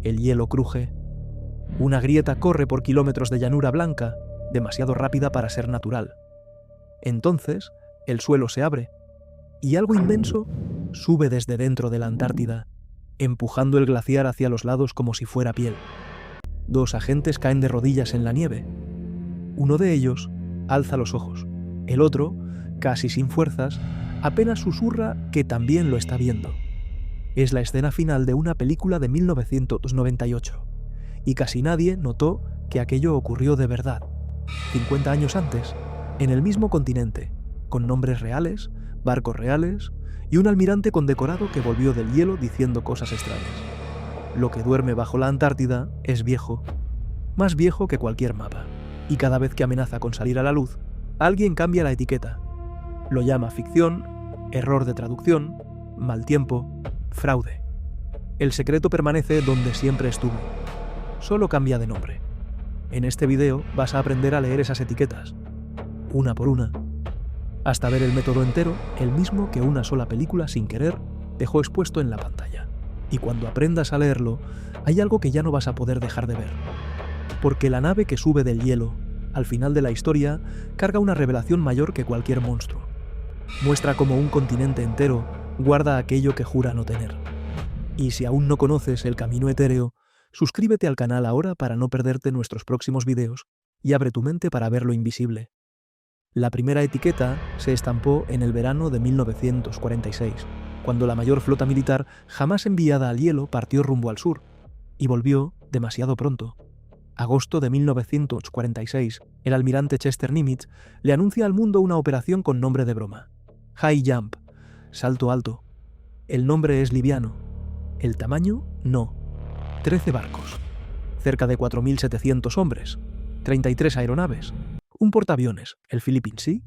El hielo cruje. Una grieta corre por kilómetros de llanura blanca, demasiado rápida para ser natural. Entonces, el suelo se abre, y algo inmenso sube desde dentro de la Antártida, empujando el glaciar hacia los lados como si fuera piel. 2 agentes caen de rodillas en la nieve. Uno de ellos alza los ojos. El otro, casi sin fuerzas, apenas susurra que también lo está viendo. Es la escena final de una película de 1998, y casi nadie notó que aquello ocurrió de verdad, 50 años antes, en el mismo continente, con nombres reales, barcos reales y un almirante condecorado que volvió del hielo diciendo cosas extrañas. Lo que duerme bajo la Antártida es viejo, más viejo que cualquier mapa, y cada vez que amenaza con salir a la luz, alguien cambia la etiqueta. Lo llama ficción, error de traducción, mal tiempo, fraude. El secreto permanece donde siempre estuvo, solo cambia de nombre. En este video vas a aprender a leer esas etiquetas, una por una, hasta ver el método entero, el mismo que una sola película sin querer dejó expuesto en la pantalla. Y cuando aprendas a leerlo, hay algo que ya no vas a poder dejar de ver. Porque la nave que sube del hielo, al final de la historia, carga una revelación mayor que cualquier monstruo. Muestra cómo un continente entero guarda aquello que jura no tener. Y si aún no conoces el camino etéreo, suscríbete al canal ahora para no perderte nuestros próximos videos y abre tu mente para ver lo invisible. La primera etiqueta se estampó en el verano de 1946, cuando la mayor flota militar jamás enviada al hielo partió rumbo al sur, y volvió demasiado pronto. Agosto de 1946, el almirante Chester Nimitz le anuncia al mundo una operación con nombre de broma. High Jump, salto alto. El nombre es liviano. El tamaño, no. 13 barcos, cerca de 4.700 hombres, 33 aeronaves, un portaaviones, el Philippine Sea,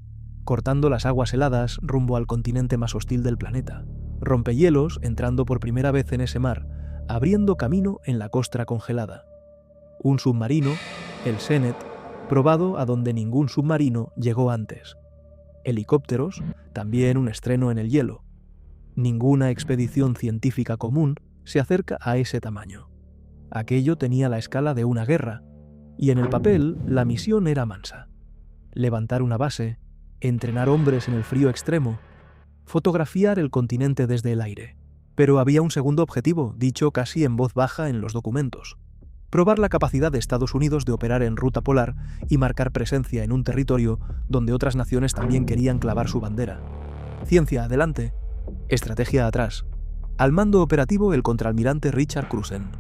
cortando las aguas heladas rumbo al continente más hostil del planeta. Rompehielos entrando por primera vez en ese mar, abriendo camino en la costra congelada. Un submarino, el Senet, probado a donde ningún submarino llegó antes. Helicópteros, también un estreno en el hielo. Ninguna expedición científica común se acerca a ese tamaño. Aquello tenía la escala de una guerra, y en el papel la misión era mansa. Levantar una base, entrenar hombres en el frío extremo, fotografiar el continente desde el aire. Pero había un segundo objetivo, dicho casi en voz baja en los documentos. Probar la capacidad de Estados Unidos de operar en ruta polar y marcar presencia en un territorio donde otras naciones también querían clavar su bandera. Ciencia adelante, estrategia atrás. Al mando operativo el contraalmirante Richard Cruzen.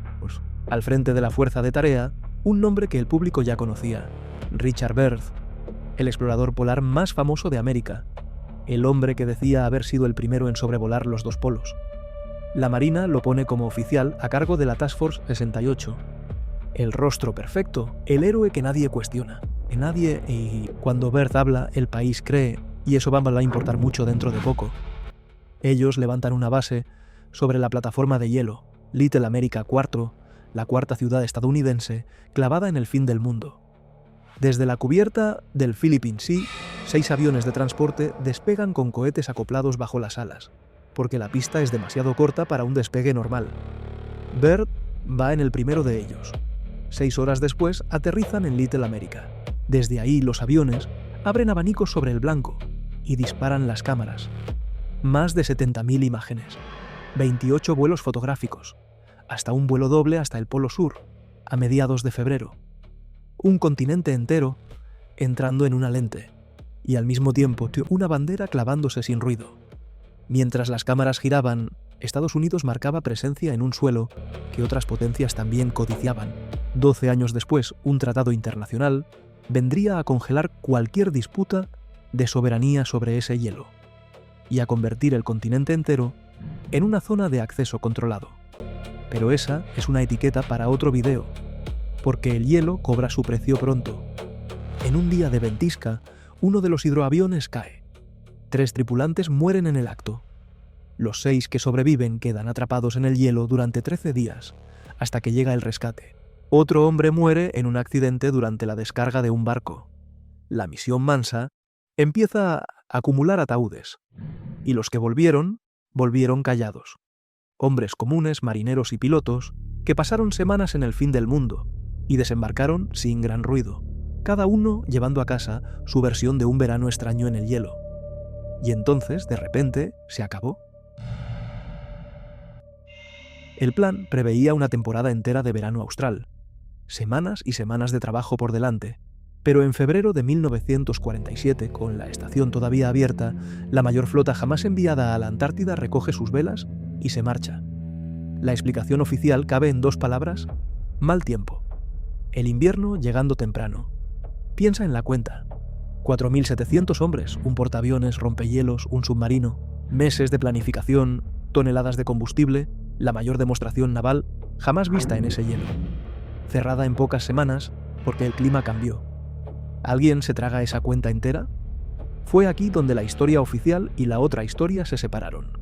Al frente de la fuerza de tarea, un nombre que el público ya conocía, Richard Byrd, el explorador polar más famoso de América, el hombre que decía haber sido el primero en sobrevolar los 2 polos. La Marina lo pone como oficial a cargo de la Task Force 68. El rostro perfecto, el héroe que nadie cuestiona. Y cuando Byrd habla, el país cree, y eso va a importar mucho dentro de poco. Ellos levantan una base sobre la plataforma de hielo, Little America 4, la 4ª ciudad estadounidense, clavada en el fin del mundo. Desde la cubierta del Philippine Sea, 6 aviones de transporte despegan con cohetes acoplados bajo las alas, porque la pista es demasiado corta para un despegue normal. Byrd va en el primero de ellos. 6 horas después aterrizan en Little America. Desde ahí los aviones abren abanicos sobre el blanco y disparan las cámaras. Más de 70.000 imágenes, 28 vuelos fotográficos, hasta un vuelo doble hasta el Polo Sur, a mediados de febrero. Un continente entero entrando en una lente, y al mismo tiempo una bandera clavándose sin ruido. Mientras las cámaras giraban, Estados Unidos marcaba presencia en un suelo que otras potencias también codiciaban. 12 años después, un tratado internacional vendría a congelar cualquier disputa de soberanía sobre ese hielo, y a convertir el continente entero en una zona de acceso controlado. Pero esa es una etiqueta para otro video, porque el hielo cobra su precio pronto. En un día de ventisca, uno de los hidroaviones cae. 3 tripulantes mueren en el acto. Los 6 que sobreviven quedan atrapados en el hielo durante 13 días, hasta que llega el rescate. Otro hombre muere en un accidente durante la descarga de un barco. La misión mansa empieza a acumular ataúdes, y los que volvieron callados. Hombres comunes, marineros y pilotos, que pasaron semanas en el fin del mundo y desembarcaron sin gran ruido, cada uno llevando a casa su versión de un verano extraño en el hielo. Y entonces, de repente, se acabó. El plan preveía una temporada entera de verano austral, semanas y semanas de trabajo por delante, pero en febrero de 1947, con la estación todavía abierta, la mayor flota jamás enviada a la Antártida recoge sus velas y se marcha. La explicación oficial cabe en 2 palabras: mal tiempo. El invierno llegando temprano. Piensa en la cuenta. 4.700 hombres, un portaaviones, rompehielos, un submarino, meses de planificación, toneladas de combustible, la mayor demostración naval jamás vista en ese hielo. Cerrada en pocas semanas porque el clima cambió. ¿Alguien se traga esa cuenta entera? Fue aquí donde la historia oficial y la otra historia se separaron.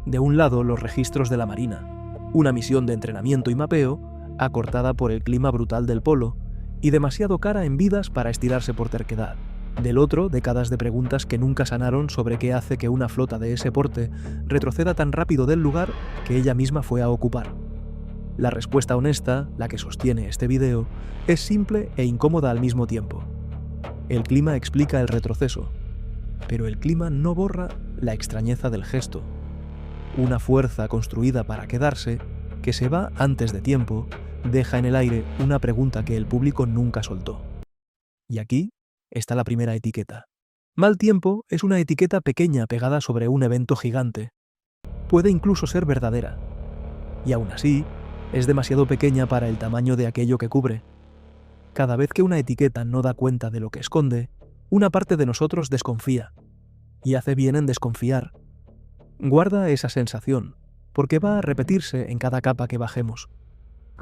De un lado, los registros de la Marina, una misión de entrenamiento y mapeo, acortada por el clima brutal del polo y demasiado cara en vidas para estirarse por terquedad. Del otro, décadas de preguntas que nunca sanaron sobre qué hace que una flota de ese porte retroceda tan rápido del lugar que ella misma fue a ocupar. La respuesta honesta, la que sostiene este video, es simple e incómoda al mismo tiempo. El clima explica el retroceso, pero el clima no borra la extrañeza del gesto. Una fuerza construida para quedarse, que se va antes de tiempo, deja en el aire una pregunta que el público nunca soltó. Y aquí está la primera etiqueta. Mal tiempo es una etiqueta pequeña pegada sobre un evento gigante. Puede incluso ser verdadera. Y aún así, es demasiado pequeña para el tamaño de aquello que cubre. Cada vez que una etiqueta no da cuenta de lo que esconde, una parte de nosotros desconfía. Y hace bien en desconfiar. Guarda esa sensación, porque va a repetirse en cada capa que bajemos.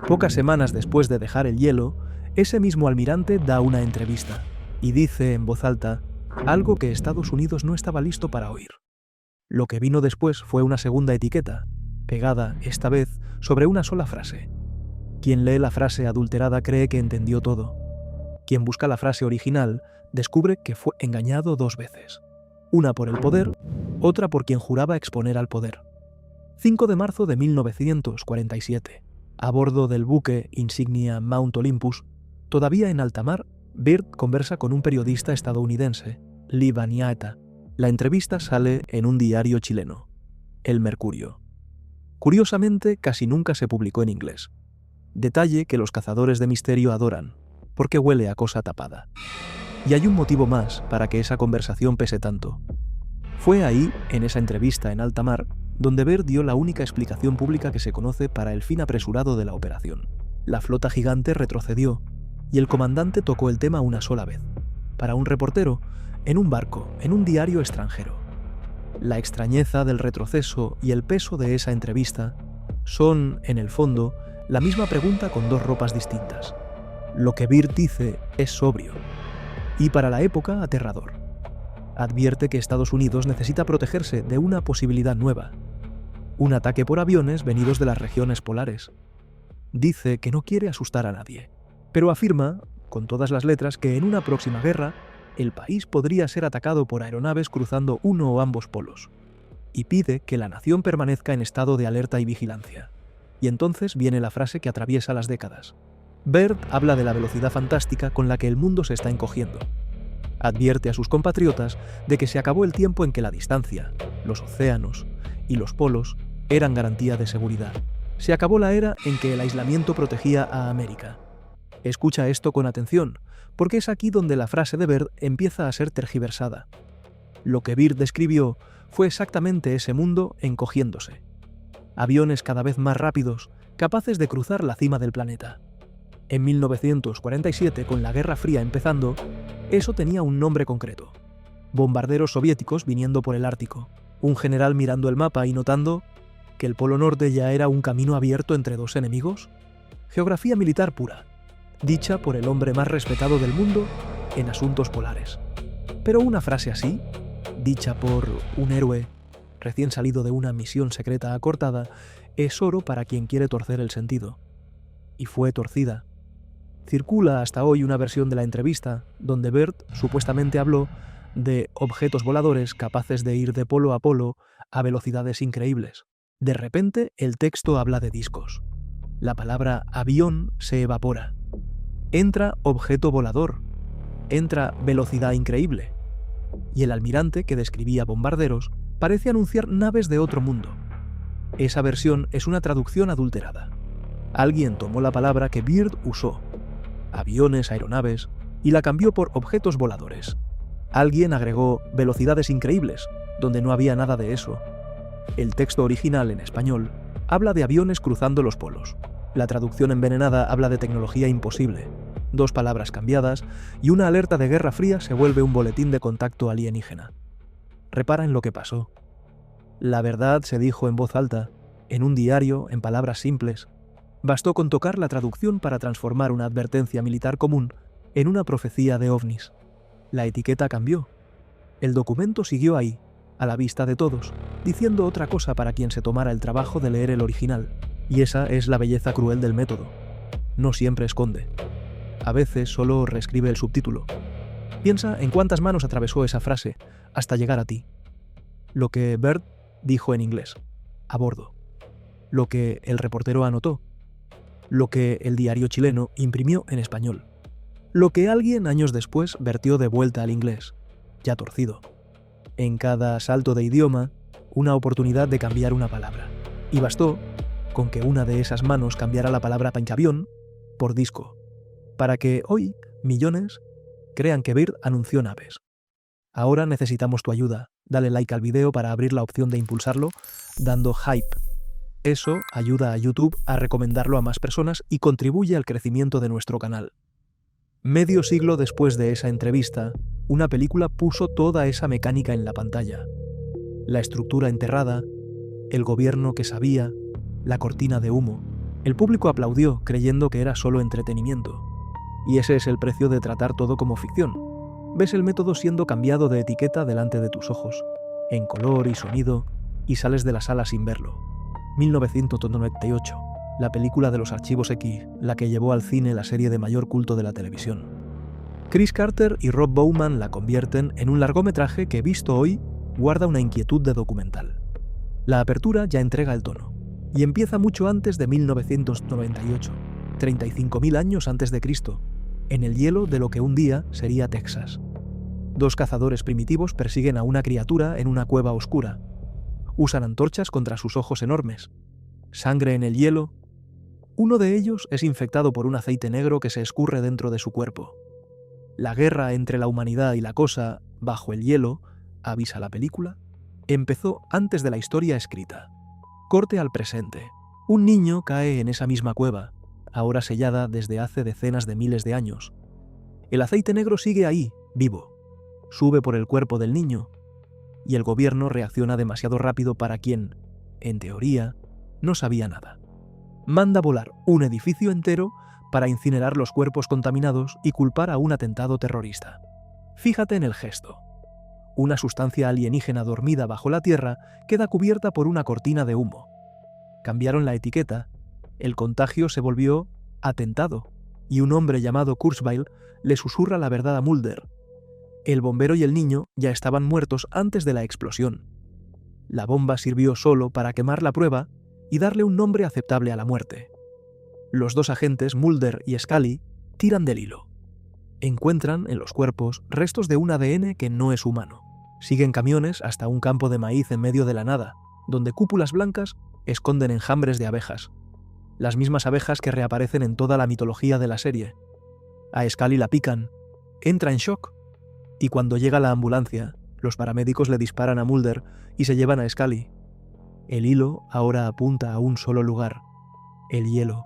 Pocas semanas después de dejar el hielo, ese mismo almirante da una entrevista y dice en voz alta algo que Estados Unidos no estaba listo para oír. Lo que vino después fue una segunda etiqueta, pegada, esta vez, sobre una sola frase. Quien lee la frase adulterada cree que entendió todo. Quien busca la frase original descubre que fue engañado 2 veces. Una por el poder, otra por quien juraba exponer al poder. 5 de marzo de 1947. A bordo del buque insignia Mount Olympus, todavía en alta mar, Byrd conversa con un periodista estadounidense, Lee Baniata. La entrevista sale en un diario chileno, El Mercurio. Curiosamente, casi nunca se publicó en inglés. Detalle que los cazadores de misterio adoran, porque huele a cosa tapada. Y hay un motivo más para que esa conversación pese tanto. Fue ahí, en esa entrevista en alta mar, donde Byrd dio la única explicación pública que se conoce para el fin apresurado de la operación. La flota gigante retrocedió, y el comandante tocó el tema una sola vez, para un reportero, en un barco, en un diario extranjero. La extrañeza del retroceso y el peso de esa entrevista son, en el fondo, la misma pregunta con 2 ropas distintas. Lo que Byrd dice es sobrio, y para la época aterrador. Advierte que Estados Unidos necesita protegerse de una posibilidad nueva, un ataque por aviones venidos de las regiones polares. Dice que no quiere asustar a nadie, pero afirma, con todas las letras, que en una próxima guerra, el país podría ser atacado por aeronaves cruzando uno o ambos polos, y pide que la nación permanezca en estado de alerta y vigilancia. Y entonces viene la frase que atraviesa las décadas. Byrd habla de la velocidad fantástica con la que el mundo se está encogiendo. Advierte a sus compatriotas de que se acabó el tiempo en que la distancia, los océanos y los polos eran garantía de seguridad. Se acabó la era en que el aislamiento protegía a América. Escucha esto con atención, porque es aquí donde la frase de Byrd empieza a ser tergiversada. Lo que Byrd describió fue exactamente ese mundo encogiéndose. Aviones cada vez más rápidos, capaces de cruzar la cima del planeta. En 1947, con la Guerra Fría empezando, eso tenía un nombre concreto. Bombarderos soviéticos viniendo por el Ártico. Un general mirando el mapa y notando que el Polo Norte ya era un camino abierto entre 2 enemigos. Geografía militar pura, dicha por el hombre más respetado del mundo en asuntos polares. Pero una frase así, dicha por un héroe recién salido de una misión secreta acortada, es oro para quien quiere torcer el sentido. Y fue torcida. Circula hasta hoy una versión de la entrevista donde Byrd supuestamente habló de objetos voladores capaces de ir de polo a polo a velocidades increíbles. De repente, el texto habla de discos. La palabra avión se evapora. Entra objeto volador. Entra velocidad increíble. Y el almirante que describía bombarderos parece anunciar naves de otro mundo. Esa versión es una traducción adulterada. Alguien tomó la palabra que Byrd usó, aviones, aeronaves, y la cambió por objetos voladores. Alguien agregó velocidades increíbles, donde no había nada de eso. El texto original en español habla de aviones cruzando los polos. La traducción envenenada habla de tecnología imposible. 2 palabras cambiadas y una alerta de Guerra Fría se vuelve un boletín de contacto alienígena. Repara en lo que pasó. La verdad se dijo en voz alta, en un diario, en palabras simples. Bastó con tocar la traducción para transformar una advertencia militar común en una profecía de ovnis. La etiqueta cambió. El documento siguió ahí, a la vista de todos, diciendo otra cosa para quien se tomara el trabajo de leer el original. Y esa es la belleza cruel del método. No siempre esconde. A veces solo reescribe el subtítulo. Piensa en cuántas manos atravesó esa frase hasta llegar a ti. Lo que Byrd dijo en inglés, a bordo. Lo que el reportero anotó. Lo que el diario chileno imprimió en español. Lo que alguien años después vertió de vuelta al inglés, ya torcido. En cada salto de idioma, una oportunidad de cambiar una palabra. Y bastó con que una de esas manos cambiara la palabra panchavión por disco, para que hoy millones crean que Byrd anunció naves. Ahora necesitamos tu ayuda. Dale like al video para abrir la opción de impulsarlo, dando hype. Eso ayuda a YouTube a recomendarlo a más personas y contribuye al crecimiento de nuestro canal. Medio siglo después de esa entrevista, una película puso toda esa mecánica en la pantalla. La estructura enterrada, el gobierno que sabía, la cortina de humo. El público aplaudió creyendo que era solo entretenimiento. Y ese es el precio de tratar todo como ficción. Ves el método siendo cambiado de etiqueta delante de tus ojos, en color y sonido, y sales de la sala sin verlo. 1998, la película de los Archivos X, la que llevó al cine la serie de mayor culto de la televisión. Chris Carter y Rob Bowman la convierten en un largometraje que, visto hoy, guarda una inquietud de documental. La apertura ya entrega el tono, y empieza mucho antes de 1998, 35.000 años antes de Cristo, en el hielo de lo que un día sería Texas. 2 cazadores primitivos persiguen a una criatura en una cueva oscura. Usan antorchas contra sus ojos enormes. Sangre en el hielo. Uno de ellos es infectado por un aceite negro que se escurre dentro de su cuerpo. La guerra entre la humanidad y la cosa, bajo el hielo, avisa la película, empezó antes de la historia escrita. Corte al presente. Un niño cae en esa misma cueva, ahora sellada desde hace decenas de miles de años. El aceite negro sigue ahí, vivo. Sube por el cuerpo del niño, y el gobierno reacciona demasiado rápido para quien, en teoría, no sabía nada. Manda volar un edificio entero para incinerar los cuerpos contaminados y culpar a un atentado terrorista. Fíjate en el gesto. Una sustancia alienígena dormida bajo la tierra queda cubierta por una cortina de humo. Cambiaron la etiqueta, el contagio se volvió atentado, y un hombre llamado Kurzweil le susurra la verdad a Mulder. El bombero y el niño ya estaban muertos antes de la explosión. La bomba sirvió solo para quemar la prueba y darle un nombre aceptable a la muerte. Los 2 agentes, Mulder y Scully, tiran del hilo. Encuentran en los cuerpos restos de un ADN que no es humano. Siguen camiones hasta un campo de maíz en medio de la nada, donde cúpulas blancas esconden enjambres de abejas. Las mismas abejas que reaparecen en toda la mitología de la serie. A Scully la pican, entra en shock, y cuando llega la ambulancia, los paramédicos le disparan a Mulder y se llevan a Scully. El hilo ahora apunta a un solo lugar, el hielo.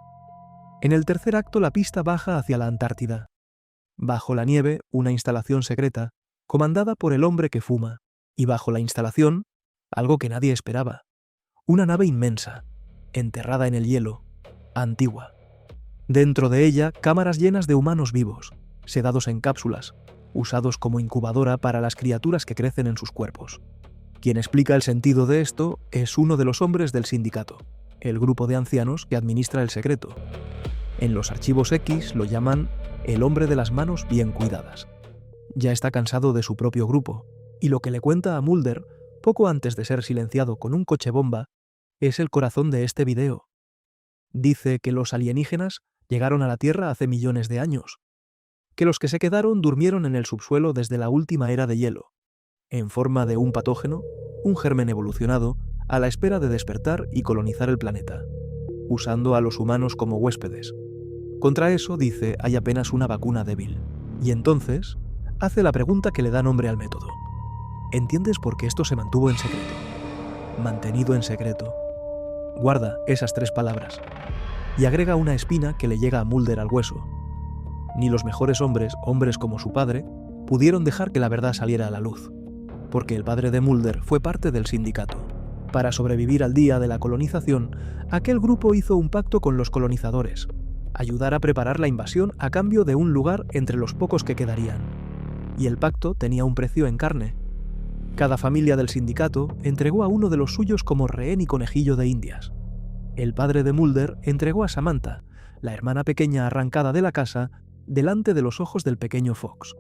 En el tercer acto la pista baja hacia la Antártida. Bajo la nieve, una instalación secreta, comandada por el hombre que fuma, y bajo la instalación, algo que nadie esperaba. Una nave inmensa, enterrada en el hielo, antigua. Dentro de ella, cámaras llenas de humanos vivos, sedados en cápsulas, usados como incubadora para las criaturas que crecen en sus cuerpos. Quien explica el sentido de esto es uno de los hombres del sindicato, el grupo de ancianos que administra el secreto. En los Archivos X lo llaman el hombre de las manos bien cuidadas. Ya está cansado de su propio grupo, y lo que le cuenta a Mulder, poco antes de ser silenciado con un coche bomba, es el corazón de este video. Dice que los alienígenas llegaron a la Tierra hace millones de años, que los que se quedaron durmieron en el subsuelo desde la última era de hielo, en forma de un patógeno, un germen evolucionado, a la espera de despertar y colonizar el planeta, usando a los humanos como huéspedes. Contra eso, dice, hay apenas una vacuna débil. Y entonces, hace la pregunta que le da nombre al método. ¿Entiendes por qué esto se mantuvo en secreto? Mantenido en secreto. Guarda esas 3 palabras. Y agrega una espina que le llega a Mulder al hueso. Ni los mejores hombres como su padre, pudieron dejar que la verdad saliera a la luz, porque el padre de Mulder fue parte del sindicato. Para sobrevivir al día de la colonización, aquel grupo hizo un pacto con los colonizadores, ayudar a preparar la invasión a cambio de un lugar entre los pocos que quedarían. Y el pacto tenía un precio en carne. Cada familia del sindicato entregó a uno de los suyos como rehén y conejillo de indias. El padre de Mulder entregó a Samantha, la hermana pequeña arrancada de la casa, delante de los ojos del pequeño Fox.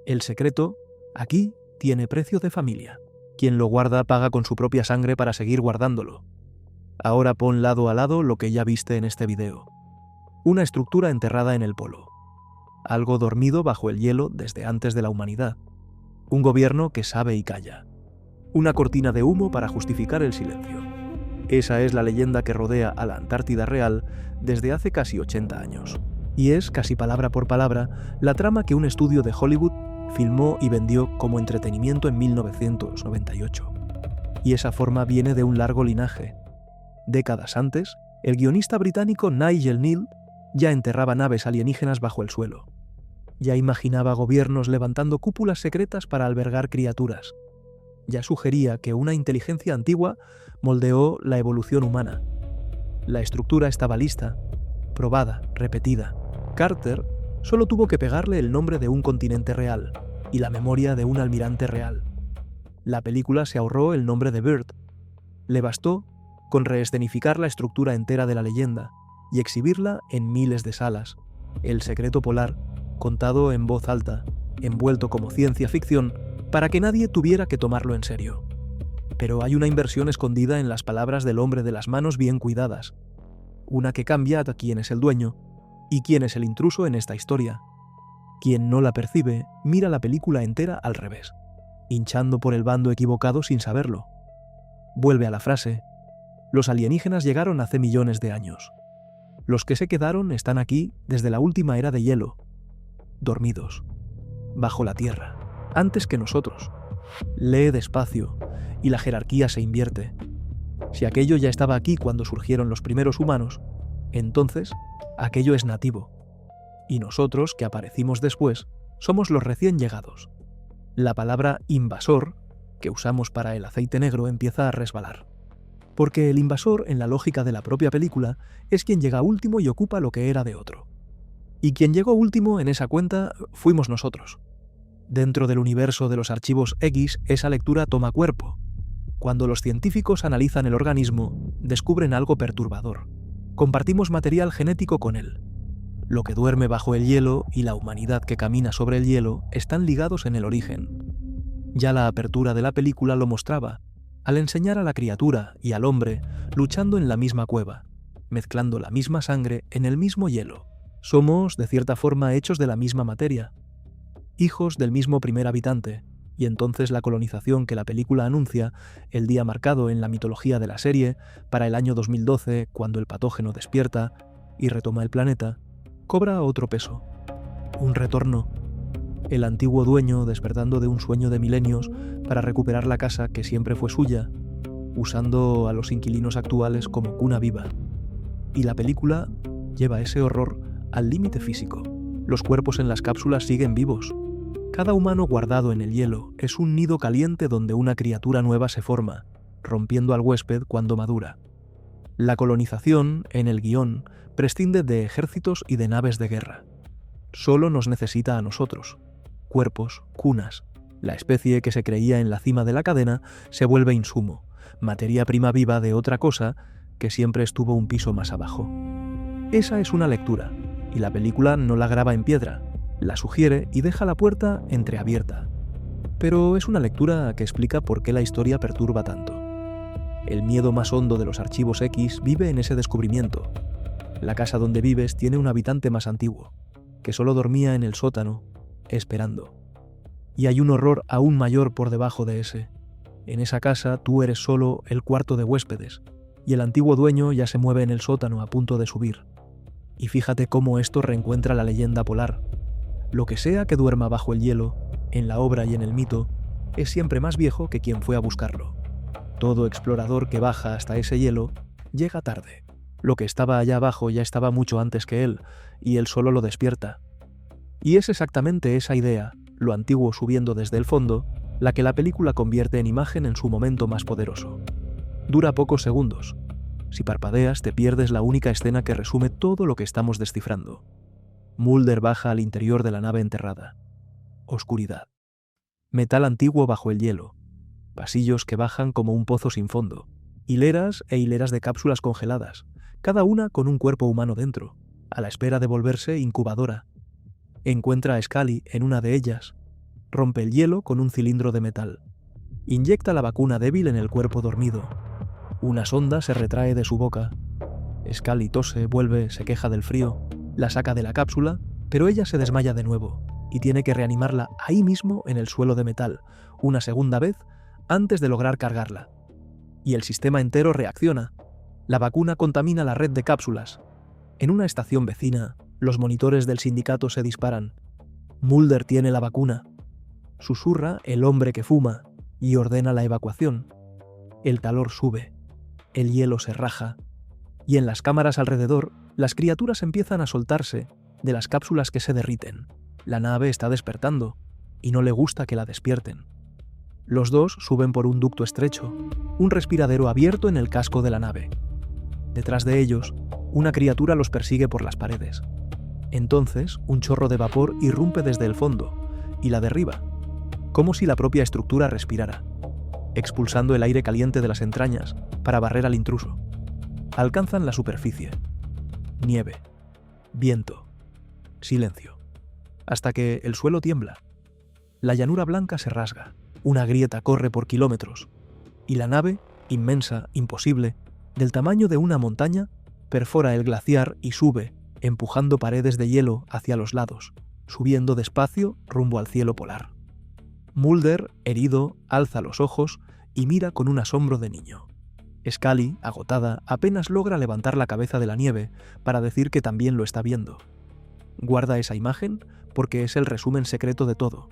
El secreto, aquí, tiene precio de familia. Quien lo guarda paga con su propia sangre para seguir guardándolo. Ahora pon lado a lado lo que ya viste en este video. Una estructura enterrada en el polo. Algo dormido bajo el hielo desde antes de la humanidad. Un gobierno que sabe y calla. Una cortina de humo para justificar el silencio. Esa es la leyenda que rodea a la Antártida real desde hace casi 80 años. Y es, casi palabra por palabra, la trama que un estudio de Hollywood filmó y vendió como entretenimiento en 1998. Y esa forma viene de un largo linaje. Décadas antes, el guionista británico Nigel Kneale ya enterraba naves alienígenas bajo el suelo. Ya imaginaba gobiernos levantando cúpulas secretas para albergar criaturas. Ya sugería que una inteligencia antigua moldeó la evolución humana. La estructura estaba lista, probada, repetida. Carter solo tuvo que pegarle el nombre de un continente real y la memoria de un almirante real. La película se ahorró el nombre de Byrd. Le bastó con reescenificar la estructura entera de la leyenda y exhibirla en miles de salas. El secreto polar, contado en voz alta, envuelto como ciencia ficción, para que nadie tuviera que tomarlo en serio. Pero hay una inversión escondida en las palabras del hombre de las manos bien cuidadas. Una que cambia a quién es el dueño y quién es el intruso en esta historia. Quien no la percibe, mira la película entera al revés, hinchando por el bando equivocado sin saberlo. Vuelve a la frase: los alienígenas llegaron hace millones de años. Los que se quedaron están aquí desde la última era de hielo, dormidos, bajo la tierra, antes que nosotros. Lee despacio, y la jerarquía se invierte. Si aquello ya estaba aquí cuando surgieron los primeros humanos, entonces aquello es nativo. Y nosotros, que aparecimos después, somos los recién llegados. La palabra invasor, que usamos para el aceite negro, empieza a resbalar. Porque el invasor, en la lógica de la propia película, es quien llega último y ocupa lo que era de otro. Y quien llegó último en esa cuenta fuimos nosotros. Dentro del universo de los archivos X, esa lectura toma cuerpo. Cuando los científicos analizan el organismo, descubren algo perturbador. Compartimos material genético con él. Lo que duerme bajo el hielo y la humanidad que camina sobre el hielo están ligados en el origen. Ya la apertura de la película lo mostraba, al enseñar a la criatura y al hombre luchando en la misma cueva, mezclando la misma sangre en el mismo hielo. Somos, de cierta forma, hechos de la misma materia, hijos del mismo primer habitante, y entonces la colonización que la película anuncia, el día marcado en la mitología de la serie, para el año 2012, cuando el patógeno despierta y retoma el planeta, cobra otro peso. Un retorno. El antiguo dueño despertando de un sueño de milenios para recuperar la casa que siempre fue suya, usando a los inquilinos actuales como cuna viva. Y la película lleva ese horror al límite físico. Los cuerpos en las cápsulas siguen vivos. Cada humano guardado en el hielo es un nido caliente donde una criatura nueva se forma, rompiendo al huésped cuando madura. La colonización, en el guión, prescinde de ejércitos y de naves de guerra. Solo nos necesita a nosotros. Cuerpos, cunas. La especie que se creía en la cima de la cadena se vuelve insumo, materia prima viva de otra cosa que siempre estuvo un piso más abajo. Esa es una lectura, y la película no la graba en piedra, la sugiere y deja la puerta entreabierta. Pero es una lectura que explica por qué la historia perturba tanto. El miedo más hondo de los archivos X vive en ese descubrimiento. La casa donde vives tiene un habitante más antiguo, que solo dormía en el sótano, esperando. Y hay un horror aún mayor por debajo de ese. En esa casa tú eres solo el cuarto de huéspedes, y el antiguo dueño ya se mueve en el sótano a punto de subir. Y fíjate cómo esto reencuentra la leyenda polar. Lo que sea que duerma bajo el hielo, en la obra y en el mito, es siempre más viejo que quien fue a buscarlo. Todo explorador que baja hasta ese hielo llega tarde. Lo que estaba allá abajo ya estaba mucho antes que él, y él solo lo despierta. Y es exactamente esa idea, lo antiguo subiendo desde el fondo, la que la película convierte en imagen en su momento más poderoso. Dura pocos segundos. Si parpadeas, te pierdes la única escena que resume todo lo que estamos descifrando. Mulder baja al interior de la nave enterrada. Oscuridad. Metal antiguo bajo el hielo. Pasillos que bajan como un pozo sin fondo. Hileras e hileras de cápsulas congeladas, cada una con un cuerpo humano dentro, a la espera de volverse incubadora. Encuentra a Scully en una de ellas. Rompe el hielo con un cilindro de metal. Inyecta la vacuna débil en el cuerpo dormido. Una sonda se retrae de su boca. Scully tose, vuelve, se queja del frío, la saca de la cápsula, pero ella se desmaya de nuevo y tiene que reanimarla ahí mismo en el suelo de metal, una segunda vez, antes de lograr cargarla. Y el sistema entero reacciona. La vacuna contamina la red de cápsulas. En una estación vecina, los monitores del sindicato se disparan. Mulder tiene la vacuna. Susurra el hombre que fuma y ordena la evacuación. El calor sube. El hielo se raja. Y en las cámaras alrededor, las criaturas empiezan a soltarse de las cápsulas que se derriten. La nave está despertando y no le gusta que la despierten. Los dos suben por un ducto estrecho, un respiradero abierto en el casco de la nave. Detrás de ellos, una criatura los persigue por las paredes. Entonces, un chorro de vapor irrumpe desde el fondo y la derriba, como si la propia estructura respirara, expulsando el aire caliente de las entrañas para barrer al intruso. Alcanzan la superficie. Nieve, viento, silencio, hasta que el suelo tiembla. La llanura blanca se rasga, una grieta corre por kilómetros, y la nave, inmensa, imposible, del tamaño de una montaña, perfora el glaciar y sube, empujando paredes de hielo hacia los lados, subiendo despacio rumbo al cielo polar. Mulder, herido, alza los ojos y mira con un asombro de niño. Scully, agotada, apenas logra levantar la cabeza de la nieve para decir que también lo está viendo. Guarda esa imagen porque es el resumen secreto de todo.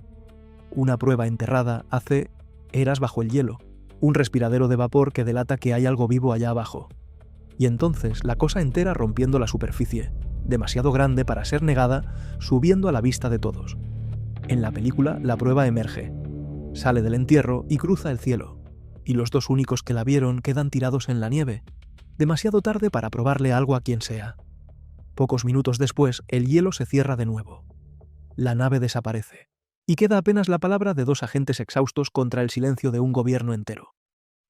Una prueba enterrada hace eras bajo el hielo, un respiradero de vapor que delata que hay algo vivo allá abajo. Y entonces la cosa entera rompiendo la superficie, demasiado grande para ser negada, subiendo a la vista de todos. En la película la prueba emerge, sale del entierro y cruza el cielo, y los dos únicos que la vieron quedan tirados en la nieve, demasiado tarde para probarle algo a quien sea. Pocos minutos después, el hielo se cierra de nuevo. La nave desaparece, y queda apenas la palabra de dos agentes exhaustos contra el silencio de un gobierno entero.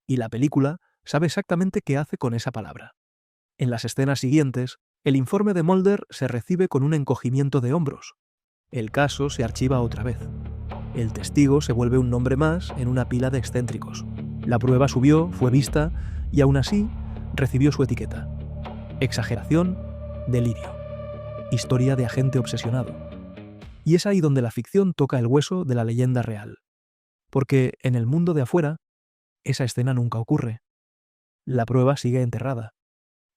Y la película sabe exactamente qué hace con esa palabra. En las escenas siguientes, el informe de Mulder se recibe con un encogimiento de hombros. El caso se archiva otra vez. El testigo se vuelve un nombre más en una pila de excéntricos. La prueba subió, fue vista, y aún así recibió su etiqueta. Exageración, delirio. Historia de agente obsesionado. Y es ahí donde la ficción toca el hueso de la leyenda real. Porque en el mundo de afuera, esa escena nunca ocurre. La prueba sigue enterrada,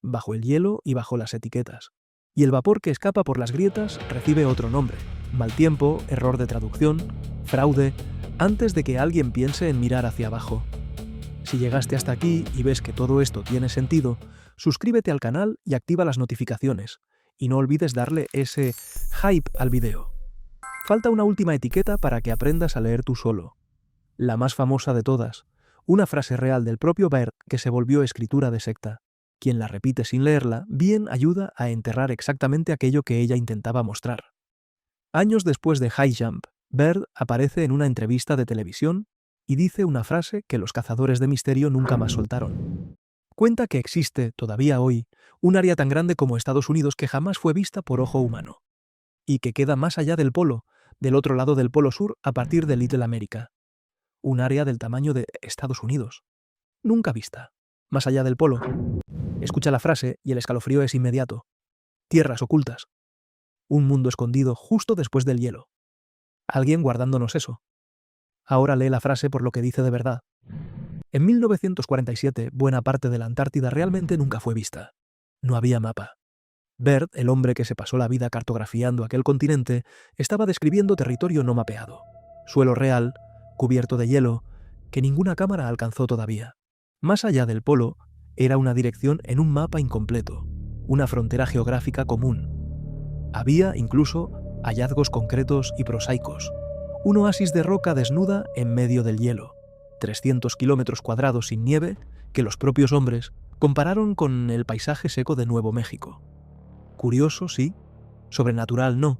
bajo el hielo y bajo las etiquetas. Y el vapor que escapa por las grietas recibe otro nombre. Mal tiempo, error de traducción, fraude, antes de que alguien piense en mirar hacia abajo. Si llegaste hasta aquí y ves que todo esto tiene sentido, suscríbete al canal y activa las notificaciones. Y no olvides darle ese hype al video. Falta una última etiqueta para que aprendas a leer tú solo. La más famosa de todas, una frase real del propio Baird que se volvió escritura de secta. Quien la repite sin leerla, bien ayuda a enterrar exactamente aquello que ella intentaba mostrar. Años después de High Jump, Baird aparece en una entrevista de televisión y dice una frase que los cazadores de misterio nunca más soltaron. Cuenta que existe, todavía hoy, un área tan grande como Estados Unidos que jamás fue vista por ojo humano, y que queda más allá del polo, del otro lado del polo sur a partir de Little America. Un área del tamaño de Estados Unidos. Nunca vista. Más allá del polo. Escucha la frase y el escalofrío es inmediato. Tierras ocultas. Un mundo escondido justo después del hielo. Alguien guardándonos eso. Ahora lee la frase por lo que dice de verdad. En 1947, buena parte de la Antártida realmente nunca fue vista. No había mapa. Bert, el hombre que se pasó la vida cartografiando aquel continente, estaba describiendo territorio no mapeado. Suelo real, cubierto de hielo, que ninguna cámara alcanzó todavía. Más allá del polo, era una dirección en un mapa incompleto, una frontera geográfica común. Había, incluso, hallazgos concretos y prosaicos. Un oasis de roca desnuda en medio del hielo, 300 kilómetros cuadrados sin nieve que los propios hombres compararon con el paisaje seco de Nuevo México. Curioso, sí. Sobrenatural, no.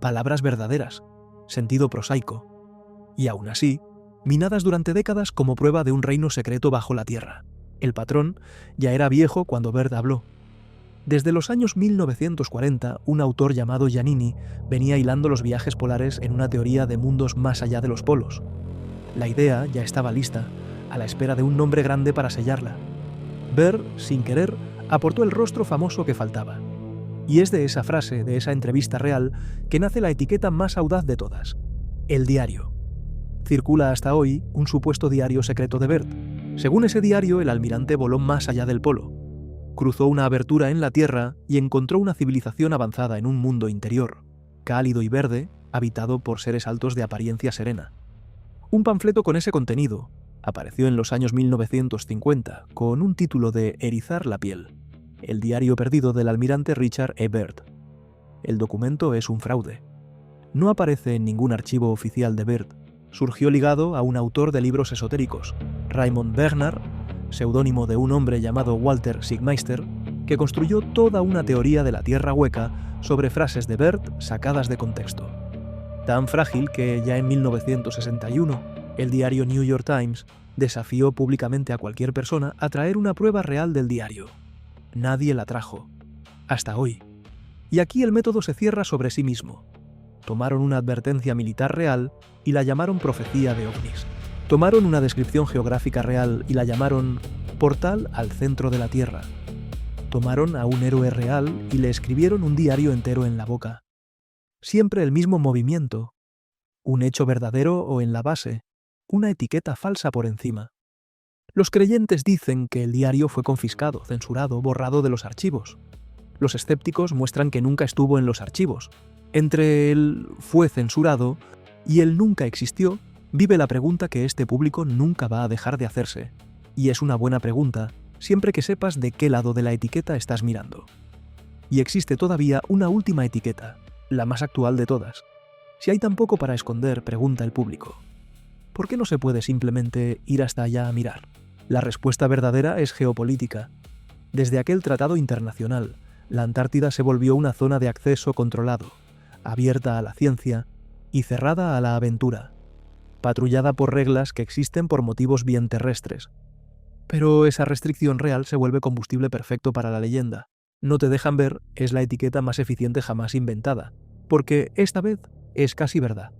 Palabras verdaderas, sentido prosaico. Y aún así, minadas durante décadas como prueba de un reino secreto bajo la tierra. El patrón ya era viejo cuando Bert habló. Desde los años 1940, un autor llamado Giannini venía hilando los viajes polares en una teoría de mundos más allá de los polos. La idea ya estaba lista, a la espera de un nombre grande para sellarla. Bert, sin querer, aportó el rostro famoso que faltaba. Y es de esa frase, de esa entrevista real, que nace la etiqueta más audaz de todas: el diario. Circula hasta hoy un supuesto diario secreto de Bert. Según ese diario, el almirante voló más allá del polo. Cruzó una abertura en la Tierra y encontró una civilización avanzada en un mundo interior, cálido y verde, habitado por seres altos de apariencia serena. Un panfleto con ese contenido apareció en los años 1950 con un título de Erizar la piel: el diario perdido del almirante Richard E. Bert. El documento es un fraude. No aparece en ningún archivo oficial de Bert. Surgió ligado a un autor de libros esotéricos, Raymond Bernard, seudónimo de un hombre llamado Walter Siegmeister, que construyó toda una teoría de la tierra hueca sobre frases de Bert sacadas de contexto. Tan frágil que ya en 1961, el diario New York Times desafió públicamente a cualquier persona a traer una prueba real del diario. Nadie la trajo. Hasta hoy. Y aquí el método se cierra sobre sí mismo. Tomaron una advertencia militar real y la llamaron profecía de ovnis. Tomaron una descripción geográfica real y la llamaron portal al centro de la Tierra. Tomaron a un héroe real y le escribieron un diario entero en la boca. Siempre el mismo movimiento. Un hecho verdadero o en la base, una etiqueta falsa por encima. Los creyentes dicen que el diario fue confiscado, censurado, borrado de los archivos. Los escépticos muestran que nunca estuvo en los archivos. Entre el fue censurado y el nunca existió, vive la pregunta que este público nunca va a dejar de hacerse. Y es una buena pregunta, siempre que sepas de qué lado de la etiqueta estás mirando. Y existe todavía una última etiqueta, la más actual de todas. Si hay tan poco para esconder, pregunta el público, ¿por qué no se puede simplemente ir hasta allá a mirar? La respuesta verdadera es geopolítica. Desde aquel tratado internacional, la Antártida se volvió una zona de acceso controlado, abierta a la ciencia y cerrada a la aventura, patrullada por reglas que existen por motivos bien terrestres. Pero esa restricción real se vuelve combustible perfecto para la leyenda. No te dejan ver es la etiqueta más eficiente jamás inventada, porque esta vez es casi verdad.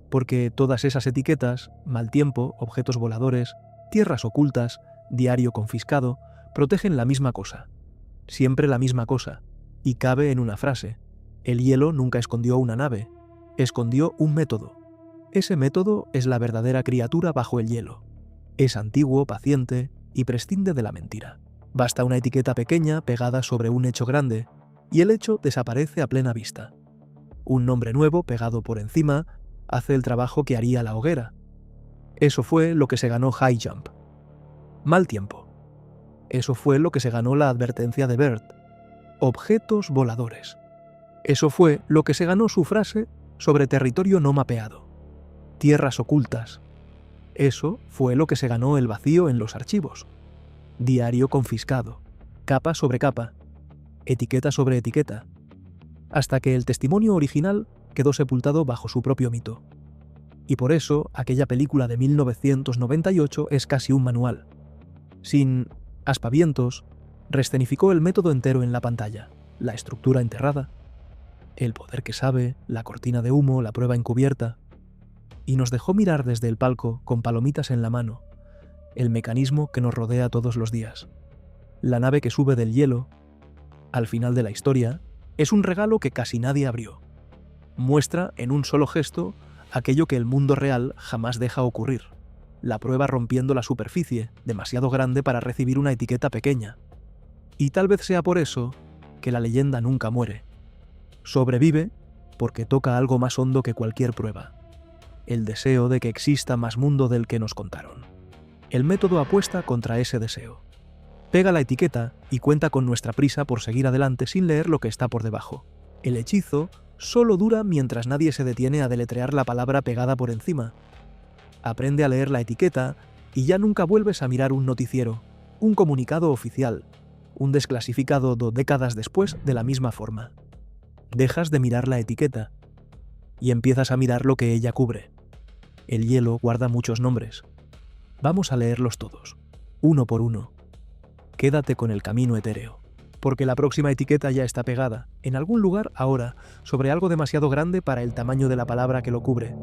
Porque todas esas etiquetas, mal tiempo, objetos voladores, tierras ocultas, diario confiscado, protegen la misma cosa. Siempre la misma cosa. Y cabe en una frase. El hielo nunca escondió una nave. Escondió un método. Ese método es la verdadera criatura bajo el hielo. Es antiguo, paciente y prescinde de la mentira. Basta una etiqueta pequeña pegada sobre un hecho grande y el hecho desaparece a plena vista. Un nombre nuevo pegado por encima hace el trabajo que haría la hoguera. Eso fue lo que se ganó High Jump. Mal tiempo. Eso fue lo que se ganó la advertencia de Bert. Objetos voladores. Eso fue lo que se ganó su frase sobre territorio no mapeado. Tierras ocultas. Eso fue lo que se ganó el vacío en los archivos. Diario confiscado. Capa sobre capa. Etiqueta sobre etiqueta. Hasta que el testimonio original quedó sepultado bajo su propio mito. Y por eso, aquella película de 1998 es casi un manual. Sin aspavientos, reescenificó el método entero en la pantalla, la estructura enterrada, el poder que sabe, la cortina de humo, la prueba encubierta, y nos dejó mirar desde el palco con palomitas en la mano, el mecanismo que nos rodea todos los días, la nave que sube del hielo, al final de la historia, Es un regalo que casi nadie abrió. Muestra en un solo gesto aquello que el mundo real jamás deja ocurrir. La prueba rompiendo la superficie, demasiado grande para recibir una etiqueta pequeña. Y tal vez sea por eso que la leyenda nunca muere. Sobrevive porque toca algo más hondo que cualquier prueba. El deseo de que exista más mundo del que nos contaron. El método apuesta contra ese deseo. Pega la etiqueta y cuenta con nuestra prisa por seguir adelante sin leer lo que está por debajo. El hechizo solo dura mientras nadie se detiene a deletrear la palabra pegada por encima. Aprende a leer la etiqueta y ya nunca vuelves a mirar un noticiero, un comunicado oficial, un desclasificado décadas después de la misma forma. Dejas de mirar la etiqueta y empiezas a mirar lo que ella cubre. El hielo guarda muchos nombres. Vamos a leerlos todos, uno por uno. Quédate con el camino etéreo, porque la próxima etiqueta ya está pegada, en algún lugar ahora, sobre algo demasiado grande para el tamaño de la palabra que lo cubre.